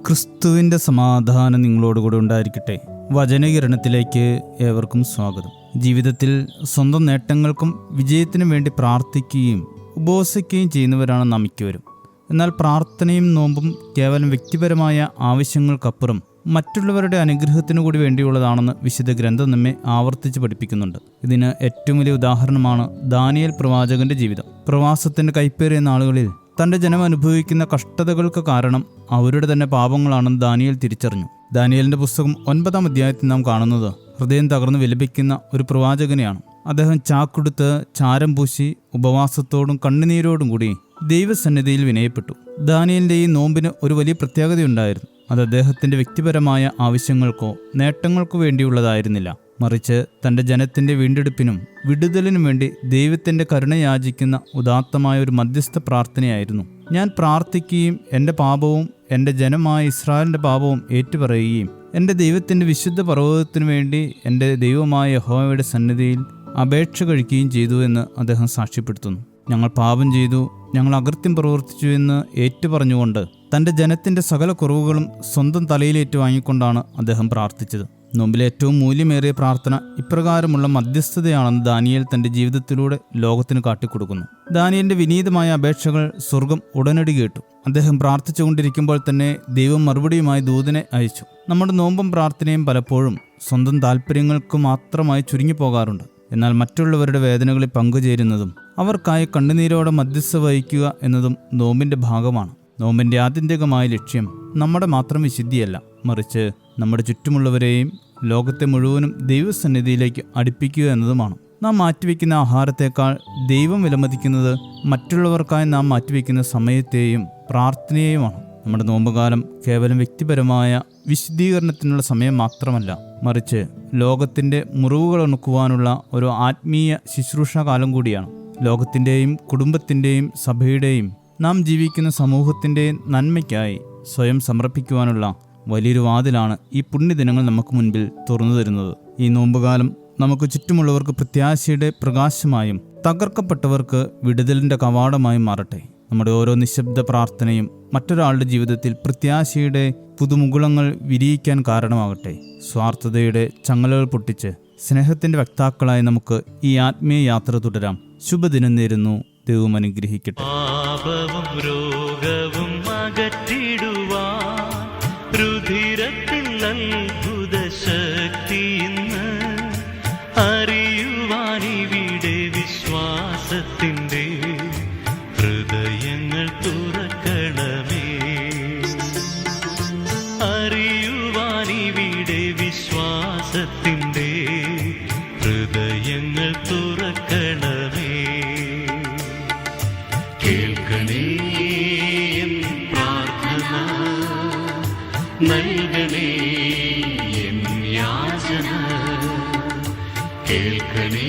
ക്രിസ്തുവിൻ്റെ സമാധാനം നിങ്ങളോടുകൂടെ ഉണ്ടായിരിക്കട്ടെ. വചനകിരണത്തിലേക്ക് ഏവർക്കും സ്വാഗതം. ജീവിതത്തിൽ സ്വന്തം നേട്ടങ്ങൾക്കും വിജയത്തിനും വേണ്ടി പ്രാർത്ഥിക്കുകയും ഉപവസിക്കുകയും ചെയ്യുന്നവരാണ് നാം മിക്കവരും. എന്നാൽ പ്രാർത്ഥനയും നോമ്പും കേവലം വ്യക്തിപരമായ ആവശ്യങ്ങൾക്കപ്പുറം മറ്റുള്ളവരുടെ അനുഗ്രഹത്തിനു കൂടി വേണ്ടിയുള്ളതാണെന്ന് വിശുദ്ധ ഗ്രന്ഥം നമ്മെ ആവർത്തിച്ച് പഠിപ്പിക്കുന്നുണ്ട്. ഇതിന് ഏറ്റവും വലിയ ഉദാഹരണമാണ് ദാനിയേൽ പ്രവാചകന്റെ ജീവിതം. പ്രവാസത്തിന്റെ കൈപ്പേറിയ നാളുകളിൽ തൻ്റെ ജനം അനുഭവിക്കുന്ന കഷ്ടതകൾക്ക് കാരണം അവരുടെ തന്നെ പാപങ്ങളാണെന്ന് ദാനിയേൽ തിരിച്ചറിഞ്ഞു. ദാനിയേലിന്റെ പുസ്തകം 9-ാം അധ്യായത്തിൽ നാം കാണുന്നത് ഹൃദയം തകർന്ന് വിലപിക്കുന്ന ഒരു പ്രവാചകനെയാണ്. അദ്ദേഹം ചാക്കുടുത്ത് ചാരം പൂശി ഉപവാസത്തോടും കണ്ണുനീരോടും കൂടി ദൈവസന്നിധിയിൽ വിനയപ്പെട്ടു. ദാനിയേലിന്റെ ഈ നോമ്പിന് ഒരു വലിയ പ്രത്യേകതയുണ്ടായിരുന്നു. അത് അദ്ദേഹത്തിന്റെ വ്യക്തിപരമായ ആവശ്യങ്ങൾക്കോ നേട്ടങ്ങൾക്കോ വേണ്ടിയുള്ളതായിരുന്നില്ല, മറിച്ച് തൻ്റെ ജനത്തിൻ്റെ വീണ്ടെടുപ്പിനും വിടുതലിനും വേണ്ടി ദൈവത്തിൻ്റെ കരുണ യാചിക്കുന്ന ഉദാത്തമായ ഒരു മധ്യസ്ഥ പ്രാർത്ഥനയായിരുന്നു. ഞാൻ പ്രാർത്ഥിക്കുകയും എൻ്റെ പാപവും എൻ്റെ ജനമായ ഇസ്രായേലിൻ്റെ പാപവും ഏറ്റുപറയുകയും എൻ്റെ ദൈവത്തിൻ്റെ വിശുദ്ധ പർവ്വതത്തിനു വേണ്ടി എൻ്റെ ദൈവമായ യഹോവയുടെ സന്നിധിയിൽ അപേക്ഷ കഴിക്കുകയും ചെയ്തു എന്ന് അദ്ദേഹം സാക്ഷ്യപ്പെടുത്തുന്നു. ഞങ്ങൾ പാപം ചെയ്തു, ഞങ്ങൾ അകൃത്യം പ്രവർത്തിച്ചു എന്ന് ഏറ്റുപറഞ്ഞുകൊണ്ട് തൻ്റെ ജനത്തിൻ്റെ സകല കുറവുകളും സ്വന്തം തലയിലേറ്റു വാങ്ങിക്കൊണ്ടാണ് അദ്ദേഹം പ്രാർത്ഥിച്ചത്. നോമ്പിലെ ഏറ്റവും മൂല്യമേറിയ പ്രാർത്ഥന ഇപ്രകാരമുള്ള മധ്യസ്ഥതയാണെന്ന് ദാനിയേൽ തൻ്റെ ജീവിതത്തിലൂടെ ലോകത്തിന് കാട്ടിക്കൊടുക്കുന്നു. ദാനിയേലിന്റെ വിനീതമായ അപേക്ഷകൾ സ്വർഗം ഉടനടി കേട്ടു. അദ്ദേഹം പ്രാർത്ഥിച്ചുകൊണ്ടിരിക്കുമ്പോൾ തന്നെ ദൈവം മറുപടിയുമായി ദൂതനെ അയച്ചു. നമ്മുടെ നോമ്പും പ്രാർത്ഥനയും പലപ്പോഴും സ്വന്തം താല്പര്യങ്ങൾക്ക് മാത്രമായി ചുരുങ്ങിപ്പോകാറുണ്ട്. എന്നാൽ മറ്റുള്ളവരുടെ വേദനകളിൽ പങ്കുചേരുന്നതും അവർക്കായി കണ്ണുനീരോടെ മധ്യസ്ഥ വഹിക്കുക എന്നതും നോമ്പിന്റെ ഭാഗമാണ്. നോമ്പിന്റെ ആത്യന്തികമായ ലക്ഷ്യം നമ്മുടെ മാത്രം വിശുദ്ധിയല്ല, മറിച്ച് നമ്മുടെ ചുറ്റുമുള്ളവരെയും ലോകത്തെ മുഴുവനും ദൈവസന്നിധിയിലേക്ക് അടുപ്പിക്കുക എന്നതുമാണ്. നാം മാറ്റിവെക്കുന്ന ആഹാരത്തേക്കാൾ ദൈവം വിലമതിക്കുന്നത് മറ്റുള്ളവർക്കായി നാം മാറ്റിവെക്കുന്ന സമയത്തെയും പ്രാർത്ഥനയെയുമാണ്. നമ്മുടെ നോമ്പുകാലം കേവലം വ്യക്തിപരമായ വിശുദ്ധീകരണത്തിനുള്ള സമയം മാത്രമല്ല, മറിച്ച് ലോകത്തിൻ്റെ മുറിവുകൾ ഉണക്കുവാനുള്ള ഒരു ആത്മീയ ശുശ്രൂഷാകാലം കൂടിയാണ്. ലോകത്തിൻ്റെയും കുടുംബത്തിൻ്റെയും സഭയുടെയും നാം ജീവിക്കുന്ന സമൂഹത്തിൻ്റെയും നന്മയ്ക്കായി സ്വയം സമർപ്പിക്കുവാനുള്ള വലിയൊരു വാതിലാണ് ഈ പുണ്യദിനങ്ങൾ നമുക്ക് മുൻപിൽ തുറന്നു തരുന്നത്. ഈ നോമ്പുകാലം നമുക്ക് ചുറ്റുമുള്ളവർക്ക് പ്രത്യാശയുടെ പ്രകാശമായും തകർക്കപ്പെട്ടവർക്ക് വിടുതലിൻ്റെ കവാടമായും മാറട്ടെ. നമ്മുടെ ഓരോ നിശബ്ദ പ്രാർത്ഥനയും മറ്റൊരാളുടെ ജീവിതത്തിൽ പ്രത്യാശയുടെ പുതുമുകുളങ്ങൾ വിരിയിക്കാൻ കാരണമാകട്ടെ. സ്വാർത്ഥതയുടെ ചങ്ങലകൾ പൊട്ടിച്ച് സ്നേഹത്തിൻ്റെ വക്താക്കളായി നമുക്ക് ഈ ആത്മീയ യാത്ര തുടരാം. ശുഭദിനം നേരുന്നു. ദൈവം അനുഗ്രഹിക്കട്ടെ. പാപവും രോഗവും അകറ്റിടുവാൻ രുധിരത്തിൽ അത്ഭുത ശക്തി ഇന്ന് അറിയുവാൻ ഇവിടെ വിശ്വാസത്തിൻ്റെ ഹൃദയങ്ങൾ തുറക്കണമേ. അറിയുവാൻ ഇവിടെ വിശ്വാസത്തിൻ്റെ ഹൃദയങ്ങൾ തുറക്കണമേ. കേൾക്കണേ എൻ പ്രാർത്ഥന, നൽകണേ എൻ യാചന. കേൾക്കണേ